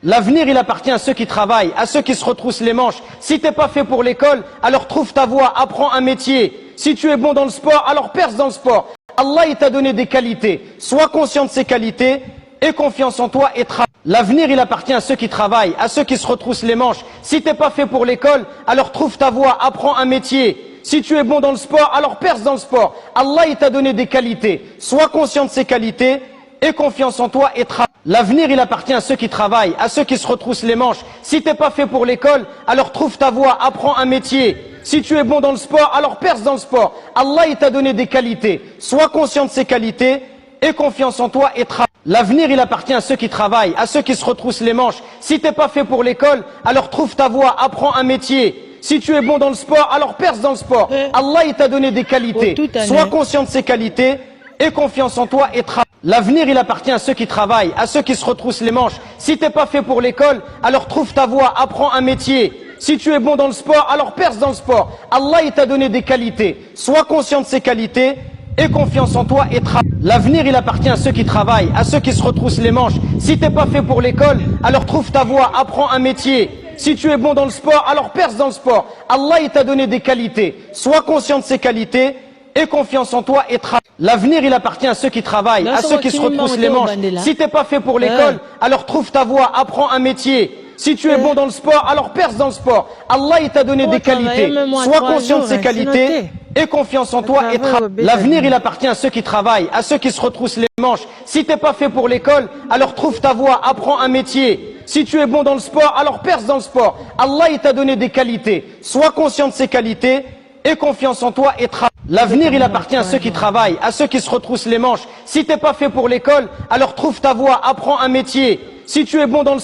L'avenir, il appartient à ceux qui travaillent, à ceux qui se retroussent les manches. Si t'es pas fait pour l'école, alors trouve ta voie, apprends un métier. Si tu es bon dans le sport, alors perce dans le sport. Allah, il t'a donné des qualités. Sois conscient de ces qualités, aie confiance en toi et travaille. L'avenir, il appartient à ceux qui travaillent, à ceux qui se retroussent les manches. Si t'es pas fait pour l'école, alors trouve ta voie, apprends un métier. Si tu es bon dans le sport, alors perce dans le sport. Allah, il t'a donné des qualités. Sois conscient de ces qualités, aie confiance en toi et travaille. L'avenir, il appartient à ceux qui travaillent, à ceux qui se retroussent les manches. Si t'es pas fait pour l'école, alors trouve ta voie, apprends un métier. Si tu es bon dans le sport, alors perce dans le sport. Allah, il t'a donné des qualités. Sois conscient de ces qualités, aie confiance en toi et travaille. L'avenir, il appartient à ceux qui travaillent, à ceux qui se retroussent les manches. Si t'es pas fait pour l'école, alors trouve ta voie, apprends un métier. Si tu es bon dans le sport, alors perce dans le sport. Allah, il t'a donné des qualités. Sois conscient de ces qualités, aie confiance en toi et travaille. L'avenir, il appartient à ceux qui travaillent, à ceux qui se retroussent les manches. Si t'es pas fait pour l'école, alors trouve ta voie, apprends un métier. Si tu es bon dans le sport, alors perce dans le sport. Allah, il t'a donné des qualités. Sois conscient de ces qualités, aie confiance en toi et travaille. L'avenir, il appartient à ceux qui travaillent, à ceux qui se retroussent les manches. Si t'es pas fait pour l'école, alors trouve ta voie, apprends un métier. Si tu es bon dans le sport, alors perce dans le sport. Allah, il t'a donné des qualités. Sois conscient de ces qualités, aie confiance en toi et travaille. L'avenir, il appartient à ceux qui travaillent, à ceux qui se retroussent les manches. Si t'es pas fait pour l'école, alors trouve ta voie, apprends un métier. Si tu es bon dans le sport, alors perce dans le sport. Allah, il t'a donné des qualités. Sois conscient de ces qualités, aie confiance en toi et travaille. L'avenir, il appartient à ceux qui travaillent, à ceux qui se retroussent les manches. Si t'es pas fait pour l'école, alors trouve ta voie, apprends un métier. Si tu es bon dans le sport, alors perce dans le sport. Allah, il t'a donné des qualités. Sois conscient de ces qualités, aie confiance en toi et travaille. L'avenir, il appartient à ceux qui travaillent, à ceux qui se retroussent les manches. Si t'es pas fait pour l'école, alors trouve ta voie, apprends un métier. Si tu es bon dans le